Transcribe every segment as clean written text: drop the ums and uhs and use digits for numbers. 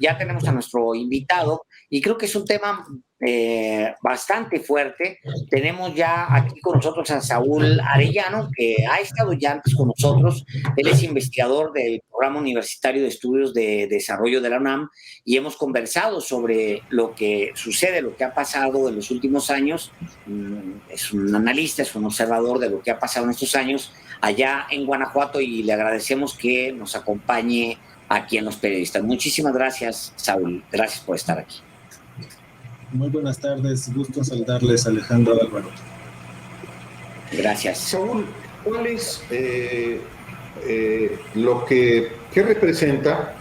ya tenemos a nuestro invitado y creo que es un tema bastante fuerte. Tenemos ya aquí con nosotros a Saúl Arellano, que ha estado ya antes con nosotros. Él es investigador del Programa Universitario de Estudios de Desarrollo de la UNAM y hemos conversado sobre lo que sucede, lo que ha pasado en los últimos años. Es un analista, es un observador de lo que ha pasado en estos años allá en Guanajuato y le agradecemos que nos acompañe aquí en Los Periodistas. Muchísimas gracias, Saúl. Gracias por estar aquí. Muy buenas tardes. Gusto saludarles, Alejandro, Álvaro. Gracias. Saúl, ¿cuál es qué representa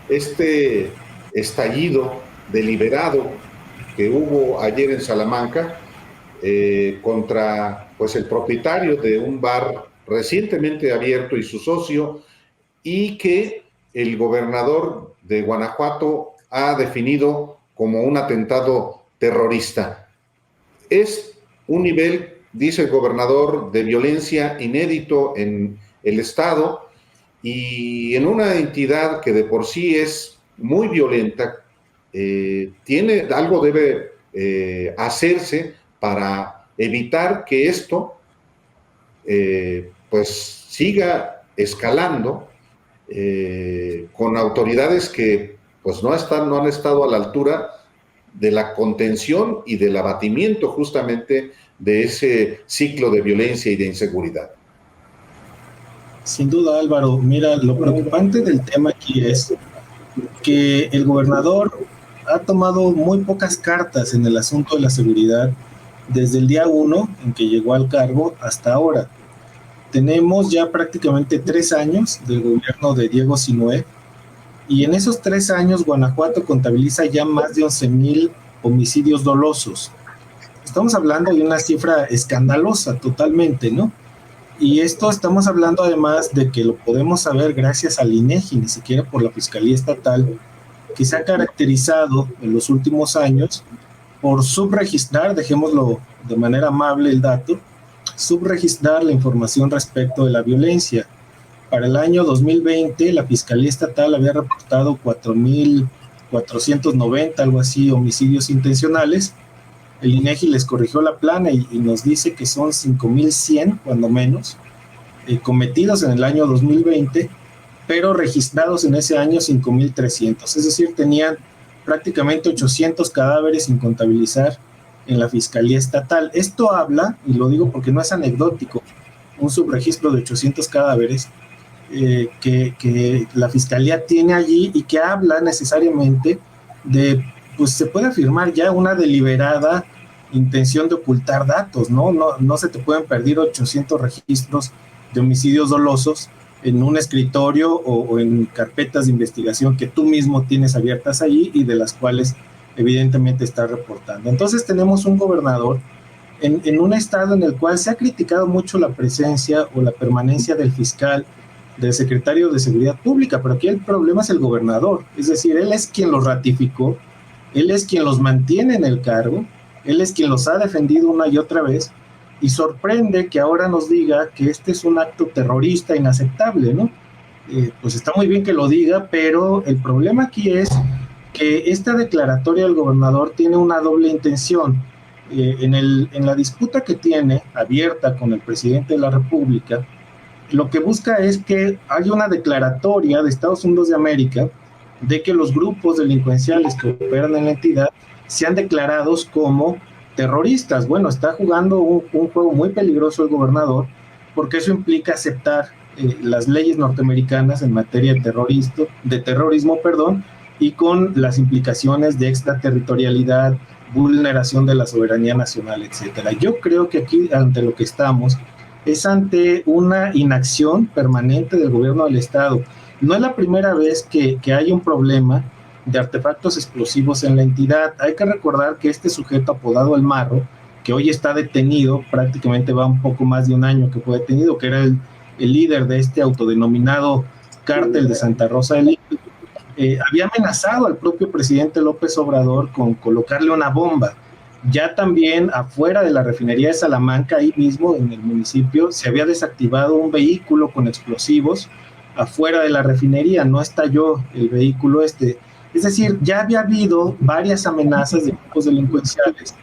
este estallido deliberado que hubo ayer en Salamanca contra el propietario de un bar recientemente abierto y su socio, y que el gobernador de Guanajuato ha definido como un atentado terrorista? Es un nivel, dice el gobernador, de violencia inédito en el estado y en una entidad que de por sí es muy violenta. Algo debe hacerse para evitar que esto siga escalando con autoridades que no han estado a la altura de la contención y del abatimiento justamente de ese ciclo de violencia y de inseguridad. Sin duda, Álvaro. Mira, lo preocupante del tema aquí es que el gobernador ha tomado muy pocas cartas en el asunto de la seguridad desde el día 1 en que llegó al cargo hasta ahora. Tenemos ya prácticamente 3 años del gobierno de Diego Sinue, y en esos 3 años Guanajuato contabiliza ya más de 11,000 homicidios dolosos. Estamos hablando de una cifra escandalosa totalmente, ¿no? Y esto estamos hablando además de que lo podemos saber gracias al INEGI, ni siquiera por la Fiscalía Estatal, que se ha caracterizado en los últimos años por subregistrar, dejémoslo de manera amable el dato, subregistrar la información respecto de la violencia. Para el año 2020, la Fiscalía Estatal había reportado 4,490, algo así, homicidios intencionales. El INEGI les corrigió la plana y nos dice que son 5,100, cuando menos, cometidos en el año 2020, pero registrados en ese año 5,300. Es decir, tenían prácticamente 800 cadáveres sin contabilizar en la Fiscalía Estatal. Esto habla, y lo digo porque no es anecdótico, un subregistro de 800 cadáveres que la Fiscalía tiene allí, y que habla necesariamente de, se puede afirmar ya una deliberada intención de ocultar datos, ¿no? No se te pueden perder 800 registros de homicidios dolosos en un escritorio o en carpetas de investigación que tú mismo tienes abiertas allí y de las cuales evidentemente está reportando. Entonces tenemos un gobernador en un estado en el cual se ha criticado mucho la presencia o la permanencia del fiscal, del secretario de Seguridad Pública, pero aquí el problema es el gobernador. Es decir, él es quien los ratificó, él es quien los mantiene en el cargo, él es quien los ha defendido una y otra vez, y sorprende que ahora nos diga que este es un acto terrorista inaceptable, ¿no? Está muy bien que lo diga, pero el problema aquí es que esta declaratoria del gobernador tiene una doble intención. En la disputa que tiene abierta con el presidente de la República, lo que busca es que haya una declaratoria de Estados Unidos de América de que los grupos delincuenciales que operan en la entidad sean declarados como terroristas. Bueno, está jugando un juego muy peligroso el gobernador, porque eso implica aceptar las leyes norteamericanas en materia de terrorismo, y con las implicaciones de extraterritorialidad, vulneración de la soberanía nacional, etcétera. Yo creo que aquí, ante lo que estamos, es ante una inacción permanente del gobierno del estado. No es la primera vez que hay un problema de artefactos explosivos en la entidad. Hay que recordar que este sujeto apodado El Marro, que hoy está detenido, prácticamente va un poco más de un año que fue detenido, que era el líder de este autodenominado cártel de Santa Rosa de Lima, había amenazado al propio presidente López Obrador con colocarle una bomba. Ya también afuera de la refinería de Salamanca, ahí mismo en el municipio, se había desactivado un vehículo con explosivos afuera de la refinería. No estalló el vehículo. Es decir, ya había habido varias amenazas de grupos delincuenciales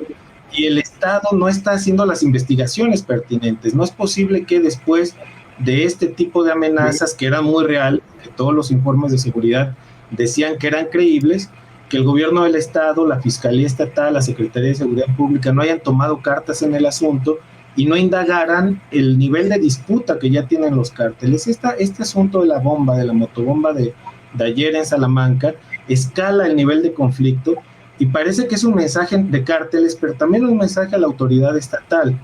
y el Estado no está haciendo las investigaciones pertinentes. No es posible que después de este tipo de amenazas, que eran muy reales, que todos los informes de seguridad decían que eran creíbles, que el gobierno del Estado, la Fiscalía Estatal, la Secretaría de Seguridad Pública no hayan tomado cartas en el asunto y no indagaran el nivel de disputa que ya tienen los cárteles. Este asunto de la bomba, de la motobomba de ayer en Salamanca, escala el nivel de conflicto y parece que es un mensaje de cárteles, pero también un mensaje a la autoridad estatal.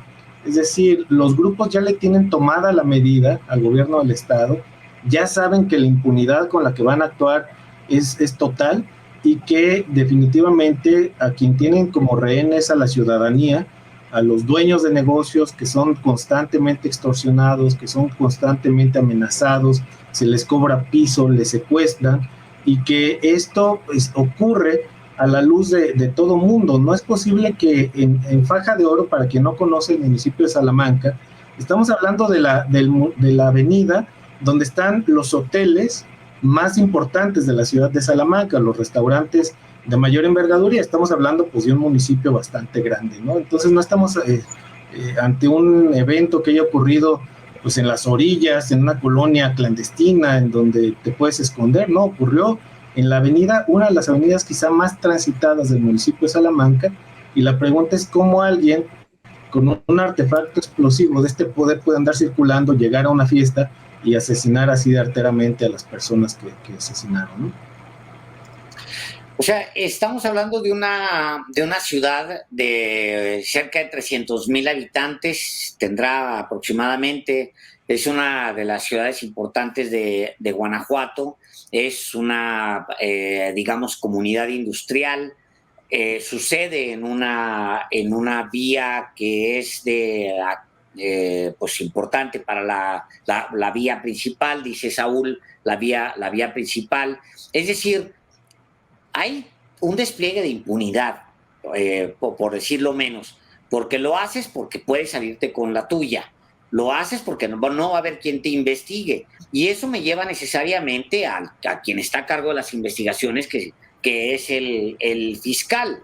Es decir, los grupos ya le tienen tomada la medida al gobierno del Estado, ya saben que la impunidad con la que van a actuar es total y que definitivamente a quien tienen como rehenes a la ciudadanía, a los dueños de negocios que son constantemente extorsionados, que son constantemente amenazados, se les cobra piso, les secuestran, y que esto pues, ocurre a la luz de todo mundo. No es posible que en Faja de Oro, para quien no conoce el municipio de Salamanca, estamos hablando de la avenida donde están los hoteles más importantes de la ciudad de Salamanca, los restaurantes de mayor envergadura, y estamos hablando pues de un municipio bastante grande, ¿no? Entonces no estamos ante un evento que haya ocurrido pues en las orillas, en una colonia clandestina en donde te puedes esconder, no, ocurrió en la avenida, una de las avenidas quizá más transitadas del municipio de Salamanca, y la pregunta es cómo alguien con un artefacto explosivo de este poder puede andar circulando, llegar a una fiesta y asesinar así de arteramente a las personas que asesinaron, ¿no? O sea, estamos hablando de una ciudad de cerca de 300,000 habitantes, tendrá aproximadamente, es una de las ciudades importantes de Guanajuato, es una, digamos, comunidad industrial, sucede en una vía que es pues importante para la vía principal, dice Saúl, la vía principal, es decir, hay un despliegue de impunidad, por decirlo menos, porque lo haces porque puedes salirte con la tuya, lo haces porque no va a haber quien te investigue, y eso me lleva necesariamente a quien está a cargo de las investigaciones, que es el fiscal.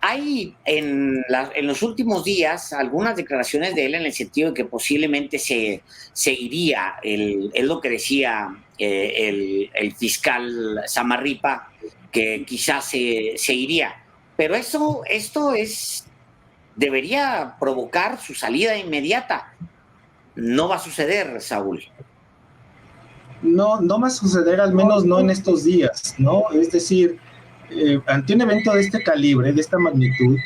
Hay en los últimos días algunas declaraciones de él en el sentido de que posiblemente se iría, es lo que decía el fiscal Samarripa, que quizás se iría. Pero esto debería provocar su salida inmediata. No va a suceder, Saúl. No va a suceder, al menos no en estos días, ¿no? Es decir, ante un evento de este calibre, de esta magnitud,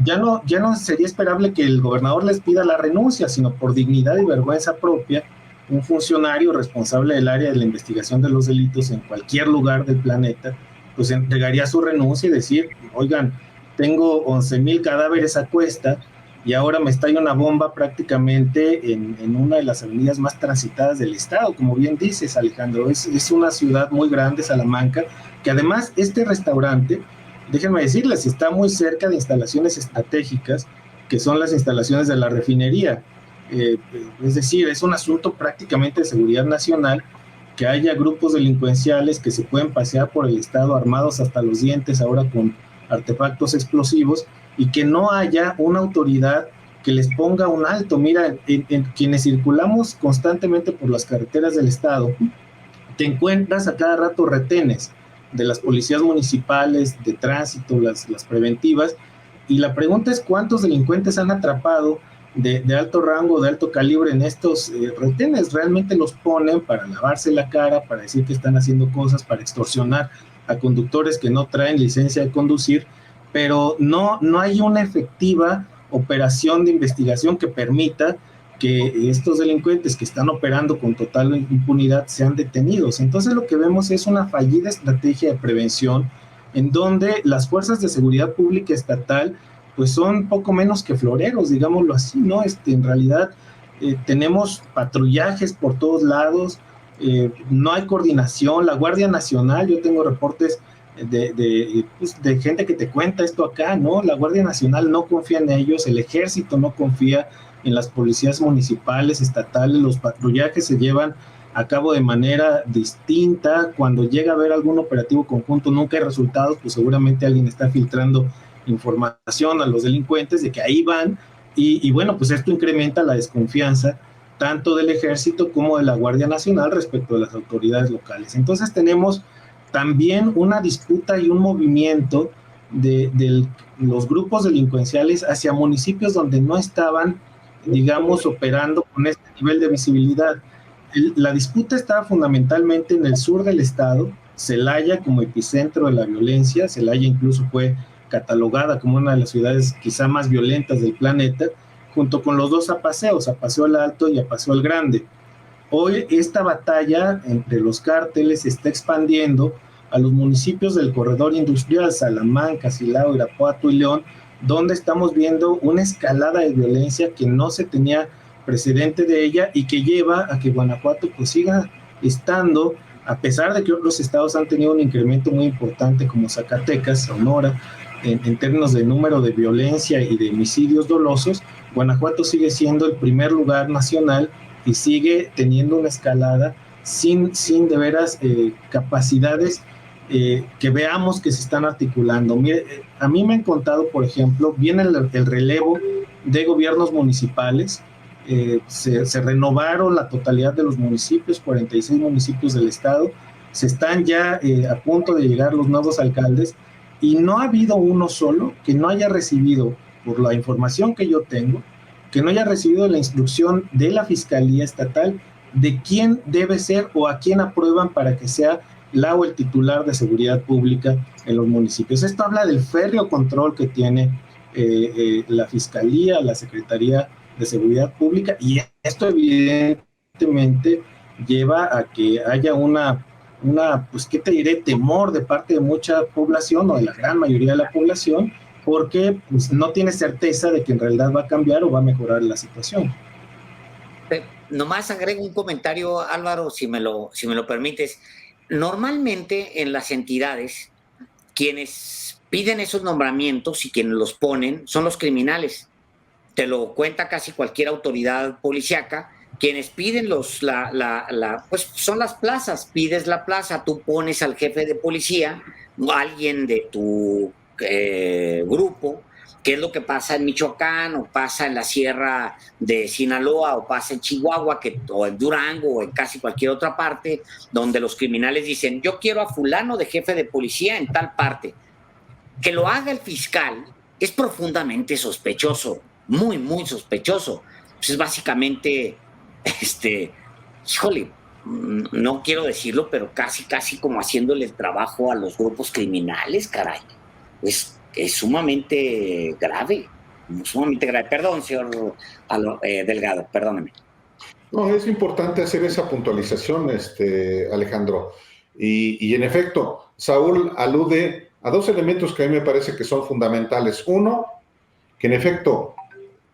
ya no sería esperable que el gobernador les pida la renuncia, sino por dignidad y vergüenza propia, un funcionario responsable del área de la investigación de los delitos en cualquier lugar del planeta, pues entregaría su renuncia y decir, oigan, tengo 11,000 cadáveres a cuesta y ahora me estalla una bomba prácticamente en una de las avenidas más transitadas del estado. Como bien dices, Alejandro, es una ciudad muy grande, Salamanca, que además este restaurante, déjenme decirles, está muy cerca de instalaciones estratégicas, que son las instalaciones de la refinería. Es decir, es un asunto prácticamente de seguridad nacional, que haya grupos delincuenciales que se pueden pasear por el estado armados hasta los dientes ahora con artefactos explosivos, y que no haya una autoridad que les ponga un alto. Mira, en quienes circulamos constantemente por las carreteras del estado, te encuentras a cada rato retenes de las policías municipales, de tránsito, las preventivas, y la pregunta es cuántos delincuentes han atrapado de alto rango, de alto calibre en estos retenes. Realmente los ponen para lavarse la cara, para decir que están haciendo cosas, para extorsionar a conductores que no traen licencia de conducir, pero no hay una efectiva operación de investigación que permita que estos delincuentes que están operando con total impunidad sean detenidos. Entonces lo que vemos es una fallida estrategia de prevención en donde las fuerzas de seguridad pública estatal pues son poco menos que floreros, digámoslo así, ¿no? En realidad tenemos patrullajes por todos lados, no hay coordinación. La Guardia Nacional, yo tengo reportes de gente que te cuenta esto acá, ¿no? La Guardia Nacional no confía en ellos, el Ejército no confía en las policías municipales, estatales, los patrullajes se llevan a cabo de manera distinta. Cuando llega a haber algún operativo conjunto, nunca hay resultados, pues seguramente alguien está filtrando información a los delincuentes de que ahí van, y bueno, pues esto incrementa la desconfianza tanto del Ejército como de la Guardia Nacional respecto de las autoridades locales. Entonces tenemos también una disputa y un movimiento de los grupos delincuenciales hacia municipios donde no estaban, digamos, operando con este nivel de visibilidad. La disputa estaba fundamentalmente en el sur del estado, Celaya como epicentro de la violencia. Celaya incluso fue catalogada como una de las ciudades quizá más violentas del planeta, junto con los dos apaseos, Apaseo el Alto y Apaseo el Grande. Hoy esta batalla entre los cárteles se está expandiendo a los municipios del corredor industrial, Salamanca, Silao, Irapuato y León, donde estamos viendo una escalada de violencia que no se tenía precedente de ella y que lleva a que Guanajuato pues siga estando, a pesar de que otros estados han tenido un incremento muy importante como Zacatecas, Sonora, en términos de número de violencia y de homicidios dolosos. Guanajuato sigue siendo el primer lugar nacional y sigue teniendo una escalada sin de veras capacidades que veamos que se están articulando. Mire, a mí me han contado, por ejemplo, viene el relevo de gobiernos municipales, se renovaron la totalidad de los municipios, 46 municipios del estado, se están ya a punto de llegar los nuevos alcaldes, y no ha habido uno solo que no haya recibido, por la información que yo tengo, que no haya recibido la instrucción de la Fiscalía Estatal de quién debe ser o a quién aprueban para que sea la o el titular de seguridad pública en los municipios. Esto habla del férreo control que tiene la Fiscalía, la Secretaría de Seguridad Pública, y esto evidentemente lleva a que haya una, pues, ¿qué te diré?, temor de parte de mucha población, o de la gran mayoría de la población, porque pues, no tiene certeza de que en realidad va a cambiar o va a mejorar la situación. Nomás agrego un comentario, Álvaro, si me lo permites. Normalmente en las entidades, quienes piden esos nombramientos y quienes los ponen son los criminales. Te lo cuenta casi cualquier autoridad policíaca. Quienes piden pues son las plazas. Pides la plaza, tú pones al jefe de policía, alguien de tu grupo, que es lo que pasa en Michoacán, o pasa en la sierra de Sinaloa, o pasa en Chihuahua, o en Durango, o en casi cualquier otra parte, donde los criminales dicen, yo quiero a fulano de jefe de policía en tal parte. Que lo haga el fiscal es profundamente sospechoso, muy, muy sospechoso. Pues es básicamente, híjole, no quiero decirlo, pero casi como haciéndole el trabajo a los grupos criminales, caray. Es sumamente grave, sumamente grave. Perdón, señor Delgado, perdóneme. No, es importante hacer esa puntualización, Alejandro. Y en efecto, Saúl alude a dos elementos que a mí me parece que son fundamentales. Uno, que en efecto,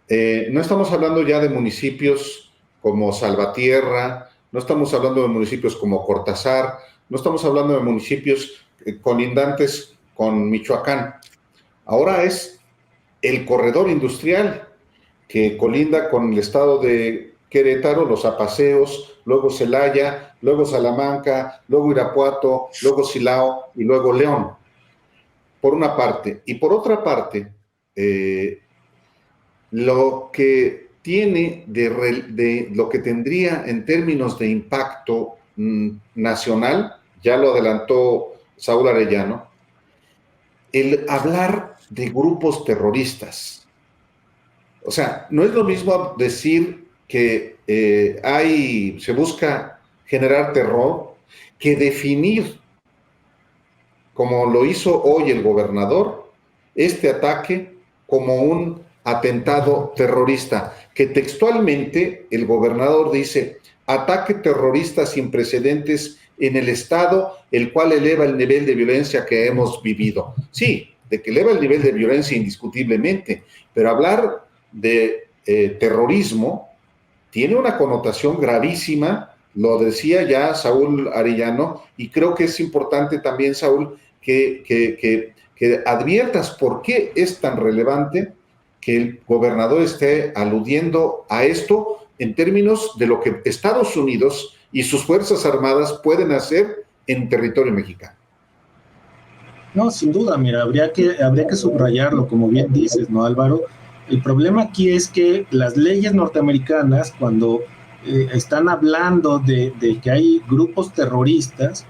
no estamos hablando ya de municipios como Salvatierra, no estamos hablando de municipios como Cortázar, no estamos hablando de municipios colindantes con Michoacán. Ahora es el corredor industrial que colinda con el estado de Querétaro, los apaseos, luego Celaya, luego Salamanca, luego Irapuato, luego Silao y luego León, por una parte. Y por otra parte, lo que tiene de lo que tendría en términos de impacto nacional, ya lo adelantó Saúl Arellano, el hablar de grupos terroristas. O sea, no es lo mismo decir que se busca generar terror que definir, como lo hizo hoy el gobernador, este ataque como un atentado terrorista, que textualmente el gobernador dice, ataque terrorista sin precedentes en el Estado, el cual eleva el nivel de violencia que hemos vivido. Sí, de que eleva el nivel de violencia indiscutiblemente, pero hablar de terrorismo tiene una connotación gravísima, lo decía ya Saúl Arellano, y creo que es importante también, Saúl, que adviertas por qué es tan relevante que el gobernador esté aludiendo a esto en términos de lo que Estados Unidos y sus Fuerzas Armadas pueden hacer en territorio mexicano. No, sin duda, mira, habría que subrayarlo, como bien dices, ¿no, Álvaro? El problema aquí es que las leyes norteamericanas, cuando están hablando de que hay grupos terroristas,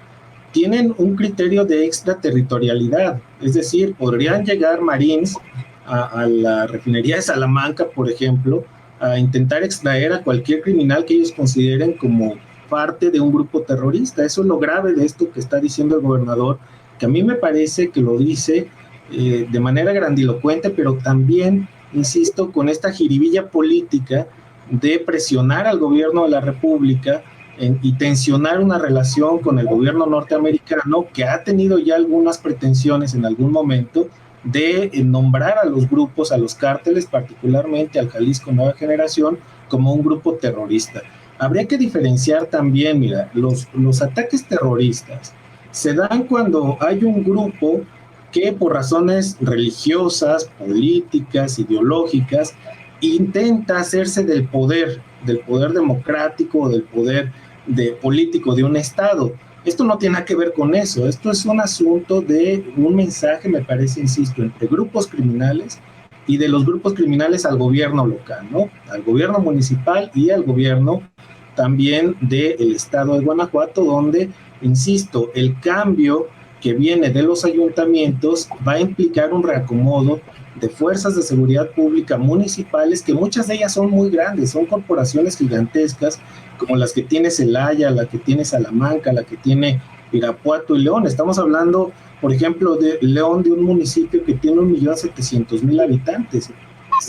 tienen un criterio de extraterritorialidad, es decir, podrían llegar marines a la refinería de Salamanca, por ejemplo, a intentar extraer a cualquier criminal que ellos consideren como parte de un grupo terrorista. Eso es lo grave de esto que está diciendo el gobernador, que a mí me parece que lo dice de manera grandilocuente, pero también, insisto, con esta jiribilla política de presionar al gobierno de la República y tensionar una relación con el gobierno norteamericano, que ha tenido ya algunas pretensiones en algún momento de nombrar a los grupos, a los cárteles, particularmente al Jalisco Nueva Generación, como un grupo terrorista. Habría que diferenciar también, mira, los ataques terroristas se dan cuando hay un grupo que por razones religiosas, políticas, ideológicas, intenta hacerse del poder democrático, del poder político de un Estado. Esto no tiene nada que ver con eso, esto es un asunto de un mensaje, me parece, insisto, entre grupos criminales y de los grupos criminales al gobierno local, ¿no? Al gobierno municipal y al gobierno también del estado de Guanajuato, donde, insisto, el cambio que viene de los ayuntamientos va a implicar un reacomodo de fuerzas de seguridad pública municipales, que muchas de ellas son muy grandes, son corporaciones gigantescas, como las que tiene Celaya, la que tiene Salamanca, la que tiene Irapuato y León. Estamos hablando, por ejemplo, de León, de un municipio que tiene 1.700.000 habitantes.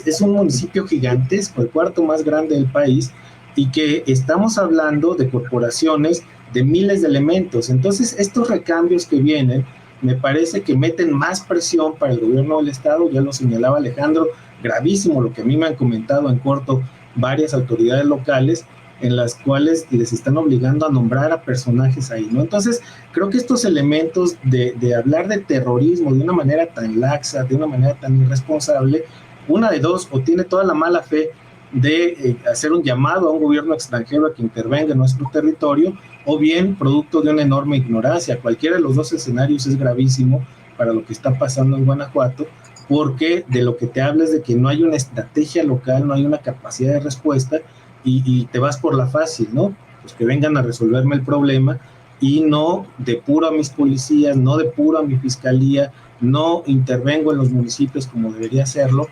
Es un municipio gigantesco, el cuarto más grande del país, y que estamos hablando de corporaciones de miles de elementos. Entonces, estos recambios que vienen, me parece que meten más presión para el gobierno del estado. Ya lo señalaba Alejandro, gravísimo lo que a mí me han comentado en corto varias autoridades locales, en las cuales les están obligando a nombrar a personajes ahí, ¿no? Entonces, creo que estos elementos de hablar de terrorismo de una manera tan laxa, de una manera tan irresponsable, una de dos, o tiene toda la mala fe de hacer un llamado a un gobierno extranjero a que intervenga en nuestro territorio, o bien producto de una enorme ignorancia. Cualquiera de los dos escenarios es gravísimo para lo que está pasando en Guanajuato, porque de lo que te habla es de que no hay una estrategia local, no hay una capacidad de respuesta, y te vas por la fácil, ¿no? Pues que vengan a resolverme el problema, y no depuro a mis policías, no depuro a mi fiscalía, no intervengo en los municipios como debería hacerlo,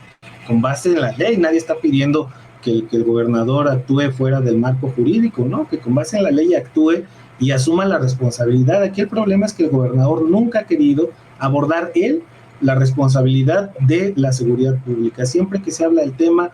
con base en la ley. Nadie está pidiendo que el gobernador actúe fuera del marco jurídico, ¿no? Que con base en la ley actúe y asuma la responsabilidad. Aquí el problema es que el gobernador nunca ha querido abordar él la responsabilidad de la seguridad pública. Siempre que se habla del tema,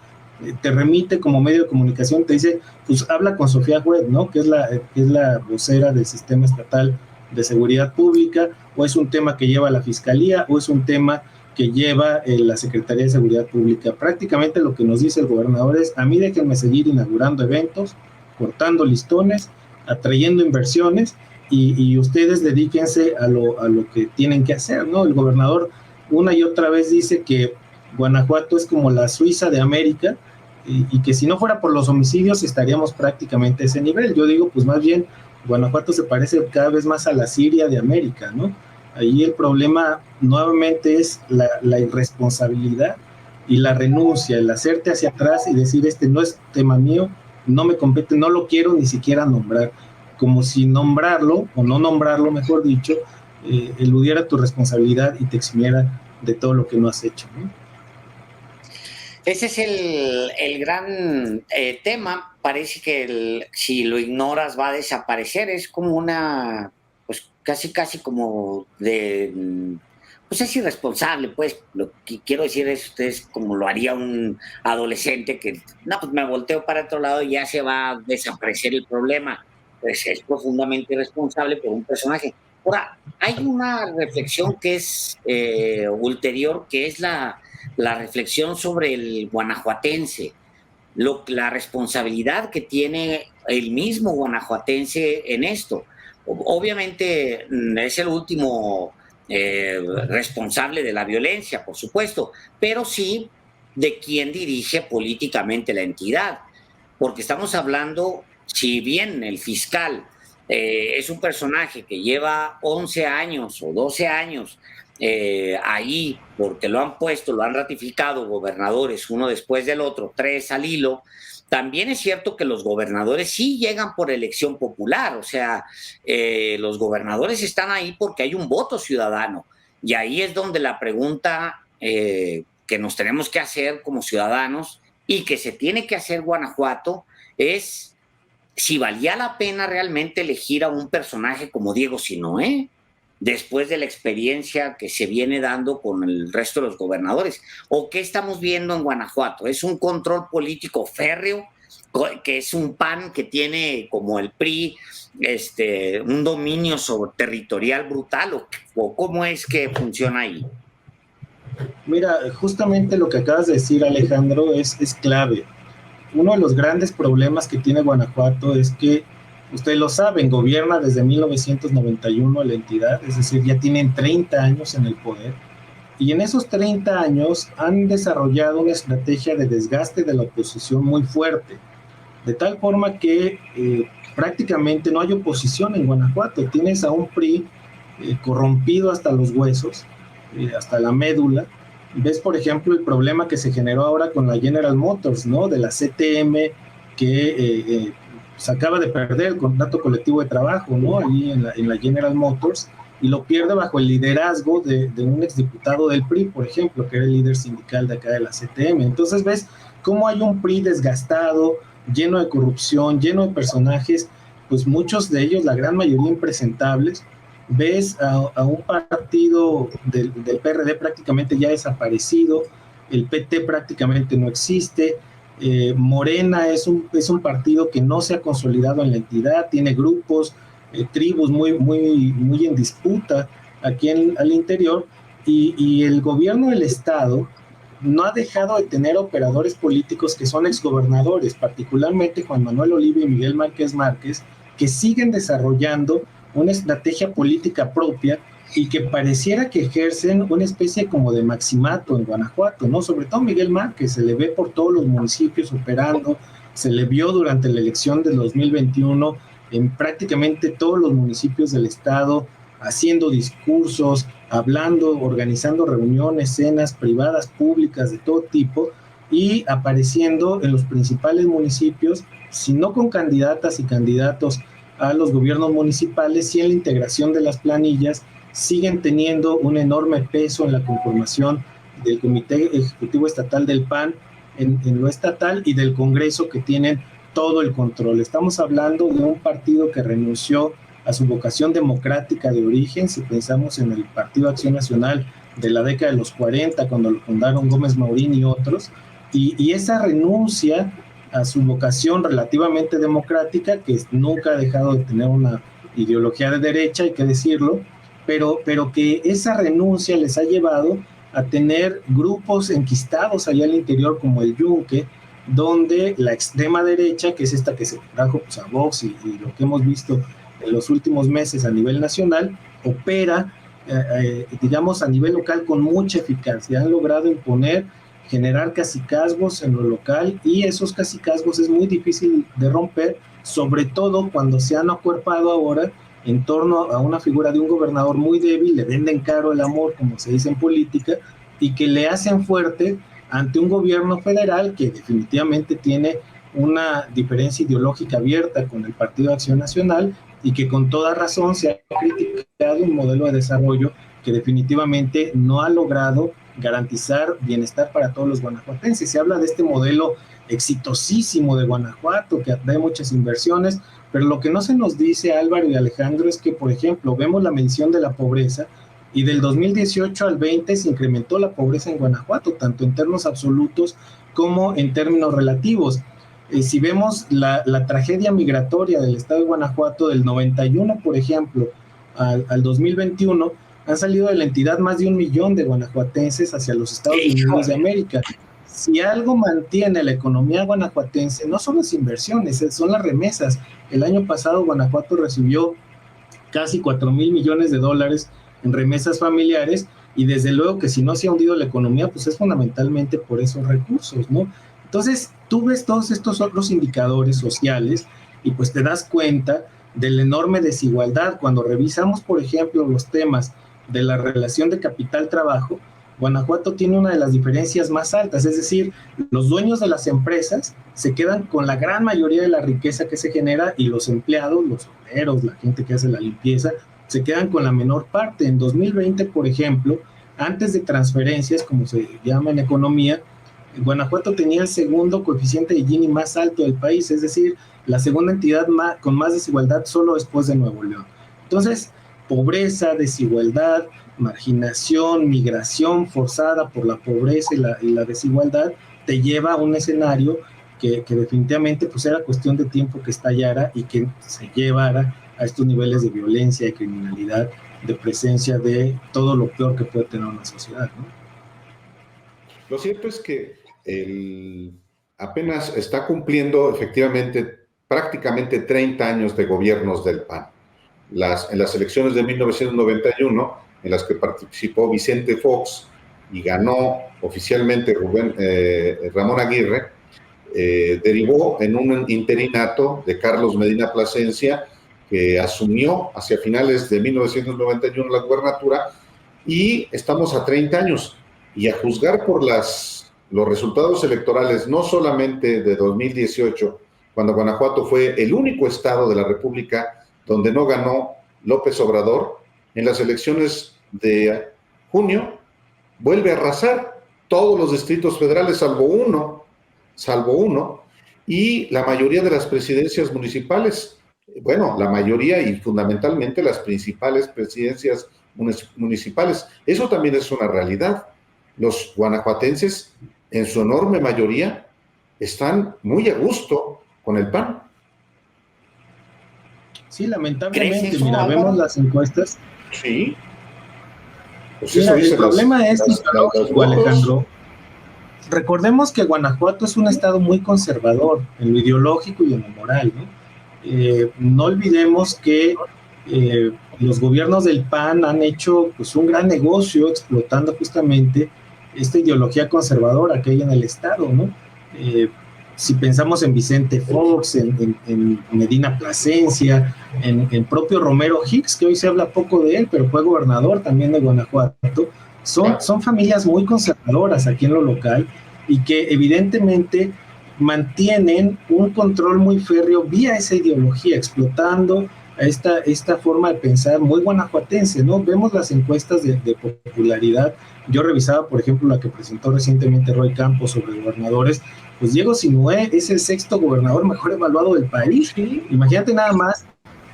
te remite como medio de comunicación, te dice, pues habla con Sofía Huet, ¿no? Que es la vocera del Sistema Estatal de Seguridad Pública, o es un tema que lleva la Fiscalía, o es un tema que lleva la Secretaría de Seguridad Pública. Prácticamente lo que nos dice el gobernador es: a mí déjenme seguir inaugurando eventos, cortando listones, atrayendo inversiones, y ustedes dedíquense a lo que tienen que hacer, ¿no? El gobernador una y otra vez dice que Guanajuato es como la Suiza de América, y que si no fuera por los homicidios estaríamos prácticamente a ese nivel. Yo digo, pues más bien, Guanajuato se parece cada vez más a la Siria de América, ¿no? Ahí el problema nuevamente es la irresponsabilidad y la renuncia, el hacerte hacia atrás y decir, este no es tema mío, no me compete, no lo quiero ni siquiera nombrar, como si nombrarlo, o no nombrarlo, mejor dicho, eludiera tu responsabilidad y te eximiera de todo lo que no has hecho, ¿no? Ese es el gran tema. Parece que si lo ignoras va a desaparecer. Es como una, pues casi como pues es irresponsable, pues. Lo que quiero decir es como lo haría un adolescente que, no, pues me volteo para otro lado y ya se va a desaparecer el problema. Pues es profundamente irresponsable por un personaje. Ahora, hay una reflexión que es ulterior, que es la reflexión sobre el guanajuatense, la responsabilidad que tiene el mismo guanajuatense en esto. Obviamente es el último responsable de la violencia, por supuesto, pero sí de quien dirige políticamente la entidad, porque estamos hablando si bien el fiscal es un personaje que lleva 11 años o 12 años ahí, porque lo han puesto, lo han ratificado gobernadores uno después del otro, 3 al hilo, también es cierto que los gobernadores sí llegan por elección popular, o sea, los gobernadores están ahí porque hay un voto ciudadano, y ahí es donde la pregunta que nos tenemos que hacer como ciudadanos y que se tiene que hacer Guanajuato es si valía la pena realmente elegir a un personaje como Diego Sinoé, después de la experiencia que se viene dando con el resto de los gobernadores. ¿O qué estamos viendo en Guanajuato? ¿Es un control político férreo, que es un PAN que tiene como el PRI un dominio territorial brutal? ¿O cómo es que funciona ahí? Mira, justamente lo que acabas de decir, Alejandro, es clave. Uno de los grandes problemas que tiene Guanajuato es que, ustedes lo saben, gobierna desde 1991 la entidad, es decir, ya tienen 30 años en el poder, y en esos 30 años han desarrollado una estrategia de desgaste de la oposición muy fuerte, de tal forma que prácticamente no hay oposición en Guanajuato. Tienes a un PRI corrompido hasta los huesos, hasta la médula. Ves, por ejemplo, el problema que se generó ahora con la General Motors, ¿no? De la CTM, que se acaba de perder el contrato colectivo de trabajo, ¿no? Ahí en la General Motors, y lo pierde bajo el liderazgo de un exdiputado del PRI, por ejemplo, que era el líder sindical de acá de la CTM. Entonces ves cómo hay un PRI desgastado, lleno de corrupción, lleno de personajes, pues muchos de ellos, la gran mayoría impresentables. Ves a un partido del PRD prácticamente ya desaparecido, el PT prácticamente no existe, Morena es un partido que no se ha consolidado en la entidad, tiene grupos, tribus muy en disputa aquí al interior, y el gobierno del estado no ha dejado de tener operadores políticos que son exgobernadores, particularmente Juan Manuel Oliva y Miguel Márquez Márquez, que siguen desarrollando una estrategia política propia y que pareciera que ejercen una especie como de maximato en Guanajuato, ¿no? Sobre todo Miguel Márquez, se le ve por todos los municipios operando, se le vio durante la elección del 2021 en prácticamente todos los municipios del estado, haciendo discursos, hablando, organizando reuniones, cenas privadas, públicas, de todo tipo, y apareciendo en los principales municipios, si no con candidatas y candidatos a los gobiernos municipales, y en la integración de las planillas siguen teniendo un enorme peso en la conformación del Comité Ejecutivo Estatal del PAN en lo estatal, y del Congreso, que tienen todo el control. Estamos hablando de un partido que renunció a su vocación democrática de origen, si pensamos en el Partido Acción Nacional de la década de los 40, cuando lo fundaron Gómez Maurín y otros, y esa renuncia a su vocación relativamente democrática, que nunca ha dejado de tener una ideología de derecha, hay que decirlo, pero que esa renuncia les ha llevado a tener grupos enquistados allá al interior, como el Yunque, donde la extrema derecha, que es esta que se trajo pues, a Vox y lo que hemos visto en los últimos meses a nivel nacional, opera, digamos, a nivel local con mucha eficacia. Han logrado imponer, generar cacicazgos en lo local, y esos cacicazgos es muy difícil de romper, sobre todo cuando se han acuerpado ahora en torno a una figura de un gobernador muy débil, le venden caro el amor, como se dice en política, y que le hacen fuerte ante un gobierno federal que definitivamente tiene una diferencia ideológica abierta con el Partido de Acción Nacional, y que con toda razón se ha criticado un modelo de desarrollo que definitivamente no ha logrado garantizar bienestar para todos los guanajuatenses. Se habla de este modelo exitosísimo de Guanajuato, que atrae muchas inversiones, pero lo que no se nos dice, Álvaro y Alejandro, es que, por ejemplo, vemos la medición de la pobreza, y del 2018 al 20 se incrementó la pobreza en Guanajuato, tanto en términos absolutos como en términos relativos. Si vemos la tragedia migratoria del estado de Guanajuato del 91, por ejemplo, al 2021, han salido de la entidad más de 1 millón de guanajuatenses hacia los Estados Unidos de América. Si algo mantiene la economía guanajuatense, no son las inversiones, son las remesas. El año pasado Guanajuato recibió casi 4,000 millones de dólares en remesas familiares, y desde luego que si no se ha hundido la economía, pues es fundamentalmente por esos recursos, ¿no? Entonces, tú ves todos estos otros indicadores sociales y pues te das cuenta de la enorme desigualdad. Cuando revisamos, por ejemplo, los temas de la relación de capital-trabajo, Guanajuato tiene una de las diferencias más altas, es decir, los dueños de las empresas se quedan con la gran mayoría de la riqueza que se genera y los empleados, los obreros, la gente que hace la limpieza, se quedan con la menor parte. En 2020, por ejemplo, antes de transferencias, como se llama en economía, Guanajuato tenía el segundo coeficiente de Gini más alto del país, es decir, la segunda entidad con más desigualdad solo después de Nuevo León. Entonces, pobreza, desigualdad, marginación, migración forzada por la pobreza y la desigualdad, te lleva a un escenario que definitivamente pues era cuestión de tiempo que estallara y que se llevara a estos niveles de violencia, de criminalidad, de presencia de todo lo peor que puede tener una sociedad, ¿no? Lo cierto es que apenas está cumpliendo efectivamente prácticamente 30 años de gobiernos del PAN. En las elecciones de 1991, en las que participó Vicente Fox y ganó oficialmente Ramón Aguirre, derivó en un interinato de Carlos Medina Plasencia, que asumió hacia finales de 1991 la gubernatura, y estamos a 30 años. Y a juzgar por los resultados electorales, no solamente de 2018, cuando Guanajuato fue el único estado de la República donde no ganó López Obrador, en las elecciones de junio vuelve a arrasar todos los distritos federales, salvo uno, y la mayoría de las presidencias municipales. Bueno, la mayoría y fundamentalmente las principales presidencias municipales. Eso también es una realidad. Los guanajuatenses, en su enorme mayoría, están muy a gusto con el PAN. Sí, lamentablemente, mira, vemos las encuestas. Sí. Pues mira, el problema es ideológico, Alejandro. Recordemos que Guanajuato es un estado muy conservador en lo ideológico y en lo moral, ¿no? No olvidemos que los gobiernos del PAN han hecho pues un gran negocio explotando justamente esta ideología conservadora que hay en el estado, ¿no? Si pensamos en Vicente Fox, en Medina Plasencia, en propio Romero Hicks, que hoy se habla poco de él, pero fue gobernador también de Guanajuato, son familias muy conservadoras aquí en lo local y que evidentemente mantienen un control muy férreo vía esa ideología, explotando esta forma de pensar muy guanajuatense, ¿no? Vemos las encuestas de popularidad. Yo revisaba, por ejemplo, la que presentó recientemente Roy Campos sobre gobernadores. Pues Diego Sinúe es el 6º gobernador mejor evaluado del país. ¿Sí? Imagínate nada más,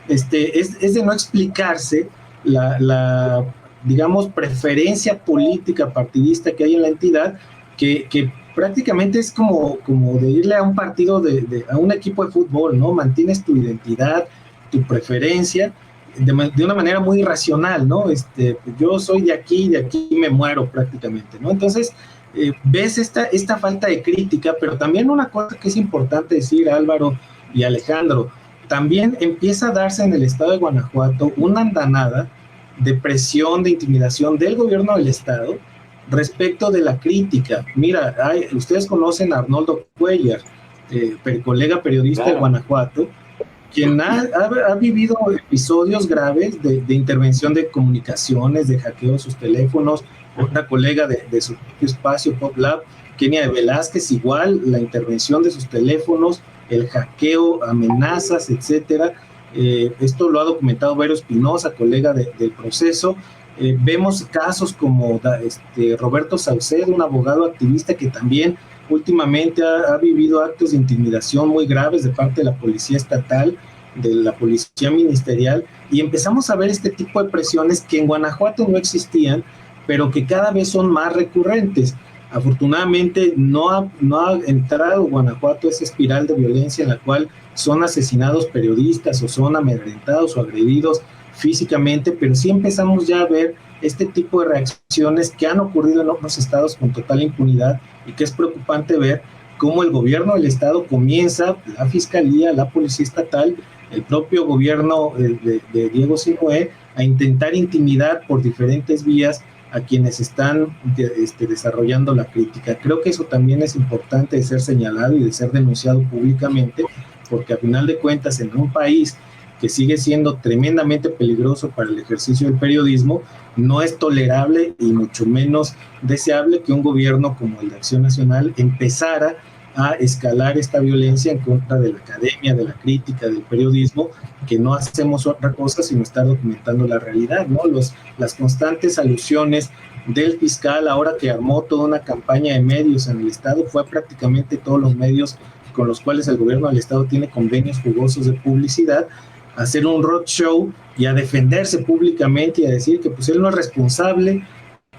es de no explicarse la digamos, preferencia política partidista que hay en la entidad, que prácticamente es como de irle a un partido, a un equipo de fútbol, ¿no? Mantienes tu identidad, tu preferencia, de una manera muy irracional, ¿no? Yo soy de aquí me muero prácticamente, ¿no? Entonces, ves esta falta de crítica, pero también una cosa que es importante decir, Álvaro y Alejandro, también empieza a darse en el estado de Guanajuato una andanada de presión, de intimidación del gobierno del estado respecto de la crítica. Mira, ustedes conocen a Arnoldo Cuellar, colega periodista de Guanajuato, quien ha vivido episodios graves de intervención de comunicaciones, de hackeo de sus teléfonos. Otra colega de su propio espacio, PopLab, Kenia de Velázquez, igual la intervención de sus teléfonos, el hackeo, amenazas, etcétera. Esto lo ha documentado Vero Espinosa, colega del proceso. Vemos casos como Roberto Saucedo, un abogado activista que también últimamente ha vivido actos de intimidación muy graves de parte de la policía estatal, de la policía ministerial, y empezamos a ver este tipo de presiones que en Guanajuato no existían, pero que cada vez son más recurrentes. Afortunadamente no ha entrado Guanajuato esa espiral de violencia en la cual son asesinados periodistas o son amedrentados o agredidos físicamente, pero sí empezamos ya a ver este tipo de reacciones que han ocurrido en otros estados con total impunidad, y que es preocupante ver cómo el gobierno del estado comienza, la fiscalía, la policía estatal, el propio gobierno de Diego Sinúe, a intentar intimidar por diferentes vías a quienes están desarrollando la crítica. Creo que eso también es importante de ser señalado y de ser denunciado públicamente, porque a final de cuentas en un país que sigue siendo tremendamente peligroso para el ejercicio del periodismo, no es tolerable y mucho menos deseable que un gobierno como el de Acción Nacional empezara a escalar esta violencia en contra de la academia, de la crítica, del periodismo, que no hacemos otra cosa sino estar documentando la realidad, ¿no? Las constantes alusiones del fiscal, ahora que armó toda una campaña de medios en el Estado, fue prácticamente todos los medios con los cuales el gobierno del Estado tiene convenios jugosos de publicidad, a hacer un roadshow y a defenderse públicamente y a decir que pues él no es responsable,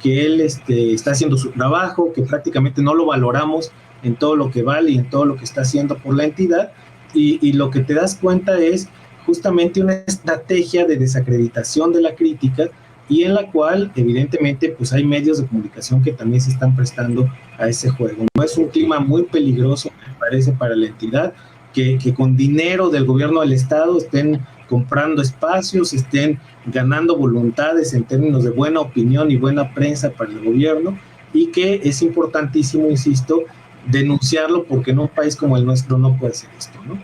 que él está haciendo su trabajo, que prácticamente no lo valoramos en todo lo que vale y en todo lo que está haciendo por la entidad, y lo que te das cuenta es justamente una estrategia de desacreditación de la crítica, y en la cual evidentemente pues hay medios de comunicación que también se están prestando a ese juego. No es un clima muy peligroso, me parece, para la entidad, que con dinero del gobierno del Estado estén comprando espacios, estén ganando voluntades en términos de buena opinión y buena prensa para el gobierno, y que es importantísimo, insisto, denunciarlo, porque en un país como el nuestro no puede ser esto, ¿no?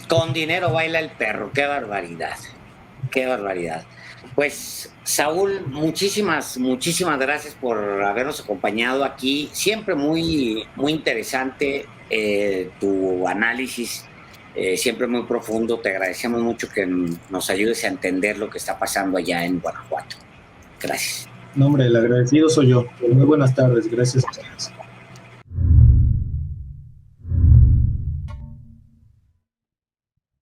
Con dinero baila el perro, qué barbaridad, qué barbaridad. Pues Saúl, muchísimas gracias por habernos acompañado aquí. Siempre muy interesante tu análisis, siempre muy profundo. Te agradecemos mucho que nos ayudes a entender lo que está pasando allá en Guanajuato. Gracias. No, hombre, el agradecido soy yo. Muy buenas tardes, gracias a ustedes.